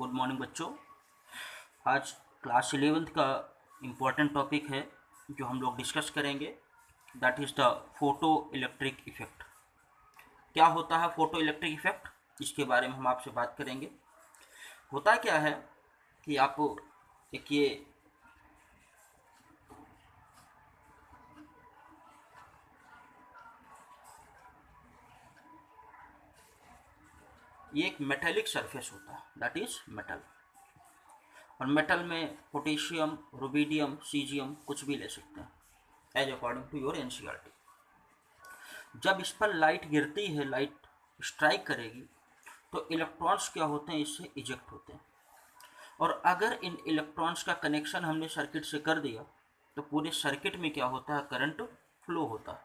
Good morning बच्चों। आज class 11th का इम्पोर्टेंट टॉपिक है जो हम लोग डिस्कस करेंगे, that is the photo electric effect. क्या होता है फोटो इलेक्ट्रिक इफ़ेक्ट, इसके बारे में हम आपसे बात करेंगे। होता क्या है कि आप एक ये एक मेटेलिक सरफेस होता है, दैट इज़ मेटल। और मेटल में पोटेशियम, रुबिडियम, सीजियम कुछ भी ले सकते हैं as according to your NCERT. जब इस पर लाइट गिरती है, लाइट स्ट्राइक करेगी, तो इलेक्ट्रॉन्स क्या होते हैं, इससे इजेक्ट होते हैं। और अगर इन इलेक्ट्रॉन्स का कनेक्शन हमने सर्किट से कर दिया तो पूरे सर्किट में क्या होता है, करंट फ्लो होता है।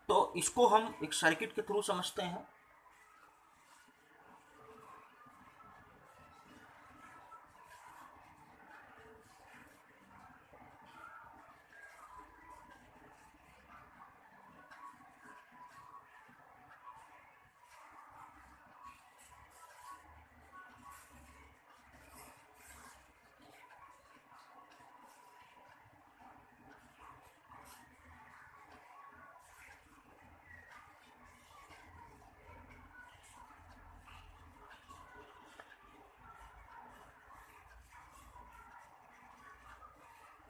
तो इसको हम एक सर्किट के थ्रू समझते हैं।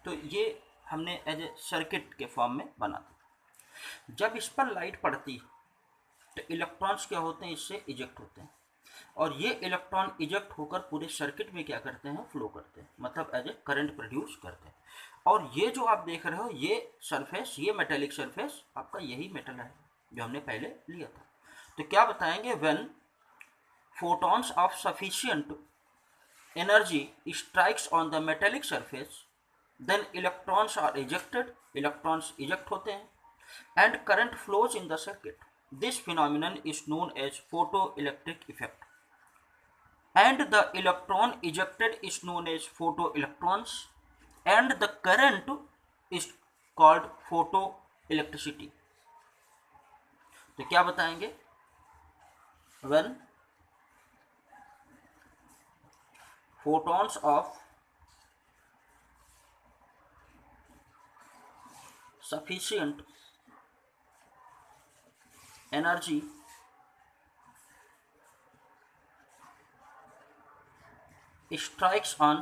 तो ये हमने एज ए सर्किट के फॉर्म में बना दिया। जब इस पर लाइट पड़ती है तो इलेक्ट्रॉन्स क्या होते हैं, इससे इजेक्ट होते हैं। और ये इलेक्ट्रॉन इजेक्ट होकर पूरे सर्किट में क्या करते हैं, फ्लो करते हैं, मतलब एज ए करंट प्रोड्यूस करते हैं। और ये जो आप देख रहे हो, ये सरफेस, ये मेटेलिक सरफेस आपका यही मेटल है जो हमने पहले लिया था। तो क्या बताएंगे, when photons of sufficient energy strikes on the metallic surface, then electrons are ejected, electrons eject होते हैं, and current flows in the circuit. This phenomenon is known as photoelectric effect, and the electron ejected is known as photoelectrons, and the current is called photoelectricity. तो क्या बताएंगे, when photons of sufficient energy strikes on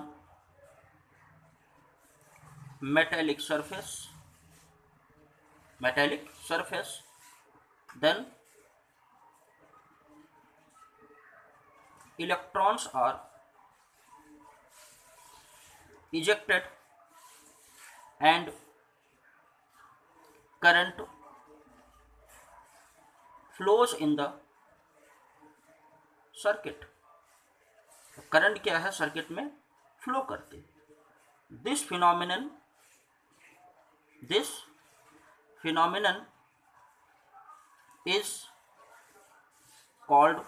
metallic surface, then electrons are ejected and current flows in the circuit. Current क्या है, circuit में flow करते। This phenomenon is called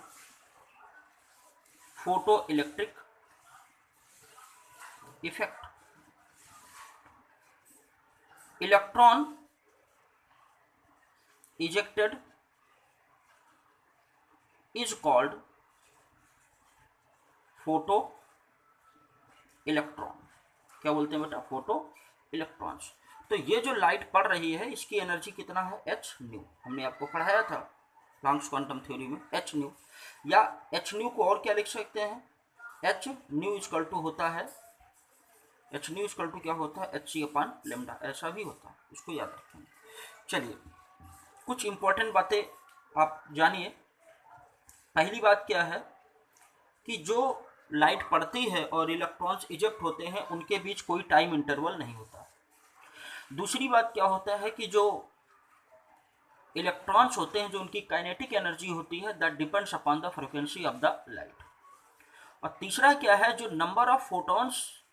photoelectric effect. Electron ejected is called photo electron. क्या बोलते हैं बेटा, photo electrons. तो ये जो लाइट पड़ रही है, इसकी एनर्जी कितना है, एच न्यू। हमने आपको पढ़ाया था प्लैंक्स क्वांटम थ्योरी में, एच न्यू। या एच न्यू को और क्या लिख सकते हैं, एच न्यू इक्वल टू होता है, एच न्यू इक्वल टू क्या होता है, एच सी अपॉन लेमडा, ऐसा भी होता है, इसको याद रखेंगे। चलिए कुछ इंपॉर्टेंट बातें आप जानिए। पहली बात क्या है कि जो लाइट पड़ती है और इलेक्ट्रॉन्स इजेक्ट होते हैं, उनके बीच कोई टाइम इंटरवल नहीं होता। दूसरी बात क्या होता है कि जो इलेक्ट्रॉन्स होते हैं, जो उनकी काइनेटिक एनर्जी होती है, that depends upon the frequency of the light. और तीसरा क्या है, जो नंबर ऑफ फोटॉन्स,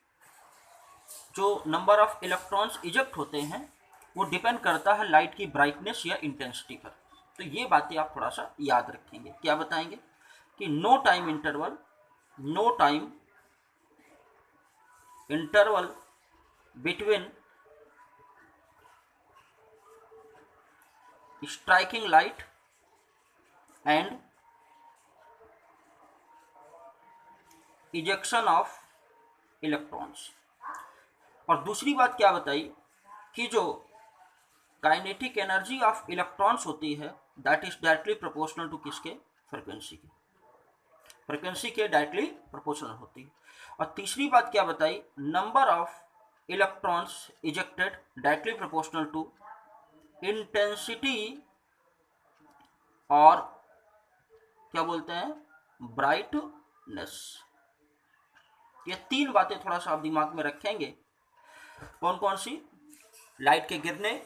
जो नंबर ऑफ इलेक्ट्रॉन्स इजेक्ट होते हैं, वो डिपेंड करता है लाइट की ब्राइटनेस या इंटेंसिटी पर। तो ये बातें आप थोड़ा सा याद रखेंगे। क्या बताएंगे कि no time interval between striking light and ejection of electrons. और दूसरी बात क्या बताई कि जो काइनेटिक एनर्जी ऑफ इलेक्ट्रॉन्स होती है that is directly proportional to किसके, फ्रीक्वेंसी के, फ्रीक्वेंसी के डायरेक्टली प्रोपोर्शनल होती है। और तीसरी बात क्या बताई, number of electrons ejected directly proportional to intensity और क्या बोलते हैं, ब्राइटनेस। ये तीन बातें थोड़ा सा आप दिमाग में रखेंगे। कौन कौन सी, लाइट के गिरने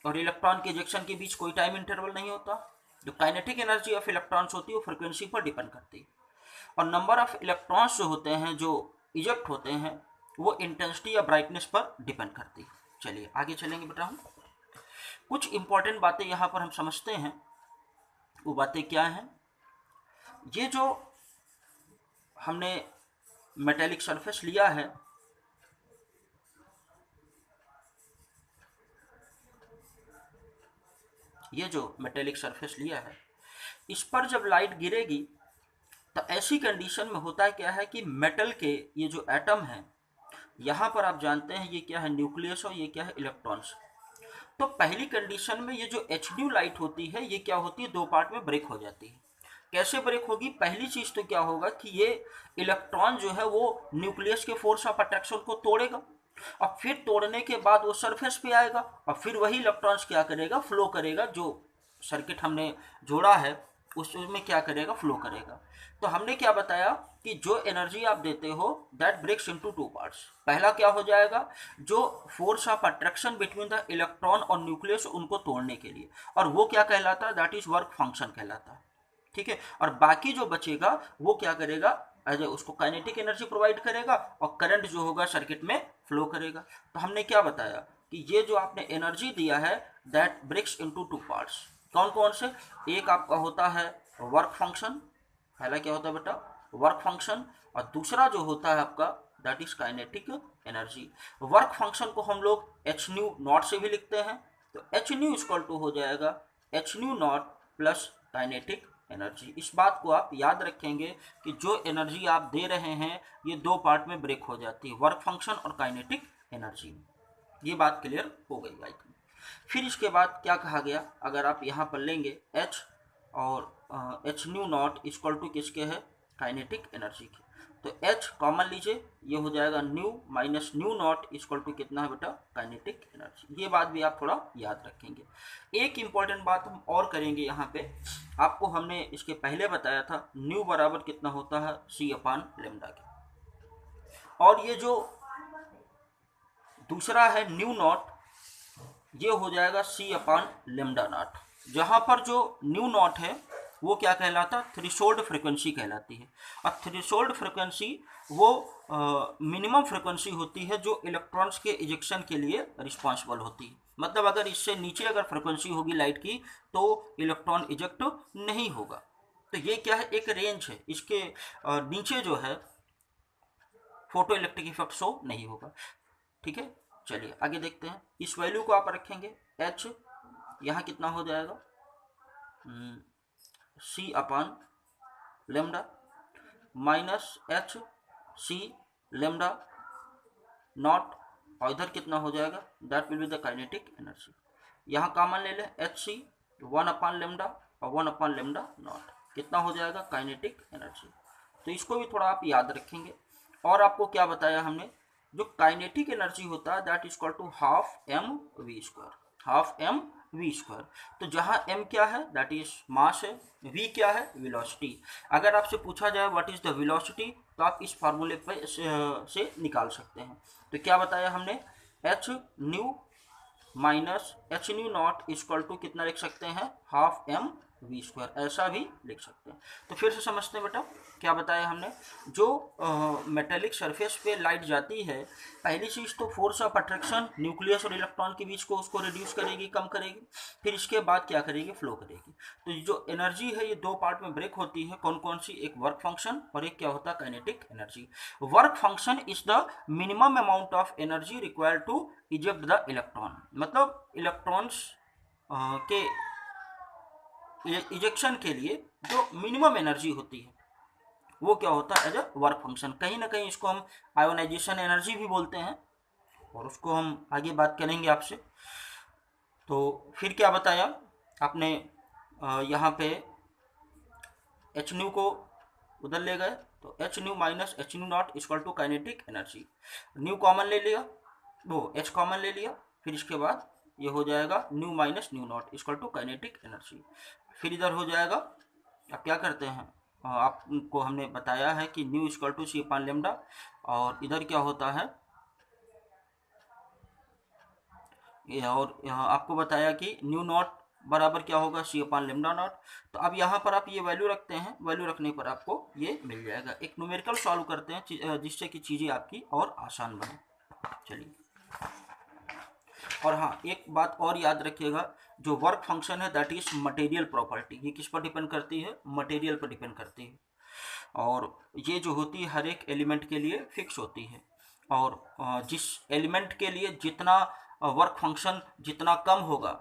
और इलेक्ट्रॉन के इजेक्शन के बीच कोई टाइम इंटरवल नहीं होता। जो काइनेटिक एनर्जी ऑफ इलेक्ट्रॉन्स होती है वो फ्रीक्वेंसी पर डिपेंड करती है। और नंबर ऑफ इलेक्ट्रॉन्स जो होते हैं जो इजेक्ट होते हैं वो इंटेंसिटी या ब्राइटनेस पर डिपेंड करती है। चलिए आगे चलेंगे बेटा। हम कुछ इंपॉर्टेंट बातें यहाँ पर हम समझते हैं। वो बातें क्या हैं, ये जो हमने मेटेलिक सरफेस लिया है, ये जो मेटेलिक सरफेस लिया है, इस पर जब लाइट गिरेगी तो ऐसी कंडीशन में होता है क्या है कि मेटल के ये जो एटम है, यहाँ पर आप जानते हैं ये क्या है, न्यूक्लियस और ये क्या है, इलेक्ट्रॉन्स। तो पहली कंडीशन में ये जो एच लाइट होती है ये क्या होती है, दो पार्ट में ब्रेक हो जाती है। कैसे ब्रेक होगी, पहली चीज तो क्या होगा कि ये इलेक्ट्रॉन जो है वो न्यूक्लियस के फोर्स ऑफ अट्रैक्शन को तोड़ेगा और फिर तोड़ने के बाद वो सरफेस पे आएगा और फिर वही इलेक्ट्रॉन्स क्या करेगा, फ्लो करेगा। जो सर्किट हमने जोड़ा है उसमें क्या करेगा, फ्लो करेगा। तो हमने क्या बताया कि जो एनर्जी आप देते हो that breaks into two parts. पहला क्या हो जाएगा, जो force of attraction between the electron और न्यूक्लियस उनको तोड़ने के लिए, और वो क्या कहलाता है, दैट इज वर्क फंक्शन कहलाता है। ठीक है, और बाकी जो बचेगा वो क्या करेगा, उसको काइनेटिक एनर्जी प्रोवाइड करेगा और करंट जो होगा सर्किट में फ्लो करेगा। तो हमने क्या बताया कि ये जो आपने एनर्जी दिया है that breaks into two parts. कौन कौन से, एक आपका होता है वर्क फंक्शन, पहला क्या होता है बेटा, वर्क फंक्शन, और दूसरा जो होता है आपका that is kinetic energy. Work function को हम लोग एच न्यू नॉट से भी लिखते हैं, तो एच न्यू इक्वल टू हो जाएगा H nu not plus kinetic energy. इस बात को आप याद रखेंगे कि जो एनर्जी आप दे रहे हैं ये दो पार्ट में ब्रेक हो जाती है, वर्क फंक्शन और काइनेटिक एनर्जी। ये बात क्लियर हो गई आई थिंक। फिर इसके बाद क्या कहा गया, अगर आप यहाँ पर लेंगे एच और h nu not equal to किसके है, काइनेटिक एनर्जी के, तो एच कॉमन लीजिए, ये हो जाएगा nu minus nu not equal to कितना है बेटा, काइनेटिक एनर्जी। ये बात भी आप थोड़ा याद रखेंगे। एक इंपॉर्टेंट बात हम और करेंगे यहाँ पे, आपको हमने इसके पहले बताया था न्यू बराबर कितना होता है, सी अपान लेमडा के, और ये जो दूसरा है न्यू नॉट ये हो जाएगा सी अपान लेमडा नॉट। जहाँ पर जो न्यू नॉट है वो क्या कहलाता है, थ्रेशोल्ड फ्रीक्वेंसी कहलाती है। और थ्रेशोल्ड फ्रीक्वेंसी वो मिनिमम फ्रीक्वेंसी होती है जो इलेक्ट्रॉन्स के इजेक्शन के लिए रिस्पॉन्सिबल होती है। मतलब अगर इससे नीचे अगर फ्रीक्वेंसी होगी लाइट की तो इलेक्ट्रॉन इजेक्ट नहीं होगा। तो ये क्या है, एक रेंज है, इसके नीचे जो है फोटो इलेक्ट्रिक इफेक्ट शो नहीं होगा। ठीक है, चलिए आगे देखते हैं। इस वैल्यू को आप रखेंगे एच, यहाँ कितना हो जाएगा, c upon lambda minus h c lambda naught, और इधर कितना हो जाएगा, that will be the kinetic energy. यहाँ कॉमन ले लें h c, one upon lambda और वन अपान लेमडा नॉट, कितना हो जाएगा, काइनेटिक एनर्जी। तो इसको भी थोड़ा आप याद रखेंगे। और आपको क्या बताया हमने, जो काइनेटिक एनर्जी होता है that is equal to half m v square, half m v square. तो जहाँ m क्या है दैट इज मास है, v क्या है, वेलोसिटी। अगर आपसे पूछा जाए व्हाट इज द वेलोसिटी तो आप इस फार्मूले पे से निकाल सकते हैं। तो क्या बताया हमने, h nu minus h nu not equal to कितना लिख सकते हैं, हाफ एम वी स्क्वायर, ऐसा भी लिख सकते हैं। तो फिर से समझते हैं बेटा, क्या बताया हमने, जो मेटेलिक सरफेस पे लाइट जाती है, पहली चीज़ तो फोर्स ऑफ अट्रैक्शन न्यूक्लियस और इलेक्ट्रॉन के बीच को उसको रिड्यूस करेगी, कम करेगी। फिर इसके बाद क्या करेगी, फ्लो करेगी। तो जो एनर्जी है ये दो पार्ट में ब्रेक होती है, कौन कौन सी, एक वर्क फंक्शन और एक क्या होता है, kinetic energy. Work function is the minimum amount of energy required to eject the electron, मतलब इलेक्ट्रॉन्स के इजेक्शन के लिए जो मिनिमम एनर्जी होती है वो क्या होता है एज अ वर्क फंक्शन। कहीं ना कहीं इसको हम आयोनाइजेशन एनर्जी भी बोलते हैं, और उसको हम आगे बात करेंगे आपसे। तो फिर क्या बताया आपने, यहाँ पे एच न्यू को उधर ले गए, तो h nu minus h nu not equal to kinetic energy. Nu common ले लिया, वो एच कॉमन ले लिया, फिर इसके बाद ये हो जाएगा nu minus nu not equal to kinetic energy. फिर इधर हो जाएगा, अब क्या करते हैं, आपको हमने बताया है कि nu equal to c upon lambda, और इधर क्या होता है, और यहाँ आपको बताया कि न्यू नॉट बराबर क्या होगा, सी अपान लेमडा नॉट। तो अब यहाँ पर आप ये वैल्यू रखते हैं, वैल्यू रखने पर आपको ये मिल जाएगा। एक न्यूमेरिकल सॉल्व करते हैं जिससे कि चीज़ें आपकी और आसान बने। चलिए, और हाँ एक बात और याद रखिएगा, जो वर्क फंक्शन है दैट इज मटेरियल प्रॉपर्टी। ये किस पर डिपेंड करती है, मटेरियल पर डिपेंड करती है, और ये जो होती है हर एक एलिमेंट के लिए फिक्स होती है। और जिस एलिमेंट के लिए जितना वर्क फंक्शन जितना कम होगा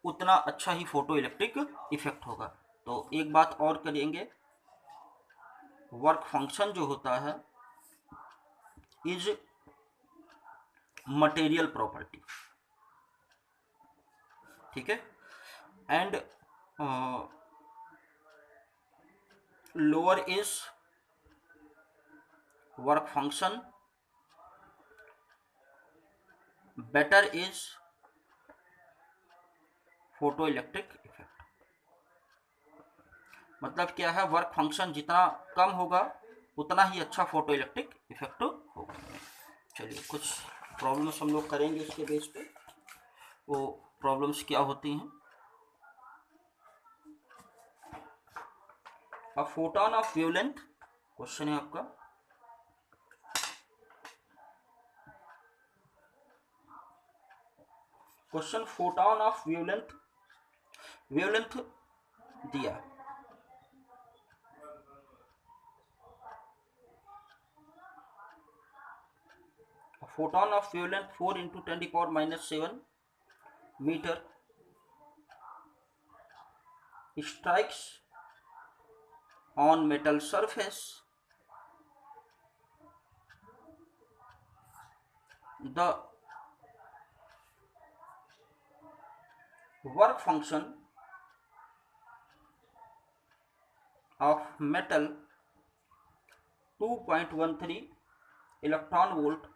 उतना अच्छा ही फोटो इलेक्ट्रिक इफेक्ट होगा। तो एक बात और करेंगे, वर्क फंक्शन जो होता है इज मटेरियल प्रॉपर्टी, ठीक है। And lower is work function, better is photo electric effect. मतलब क्या है, वर्क फंक्शन जितना कम होगा उतना ही अच्छा फोटो इलेक्ट्रिक इफेक्ट होगा। चलिए, कुछ प्रॉब्लम्स हम लोग करेंगे इसके बेस पे। वो प्रॉब्लम्स क्या होती हैं, a photon of wavelength, question है आपका, question photon of wavelength, wavelength दिया, photon of wavelength 4 into 10⁻⁻7 metre strikes on metal surface, the work function of metal 2.13 electron volt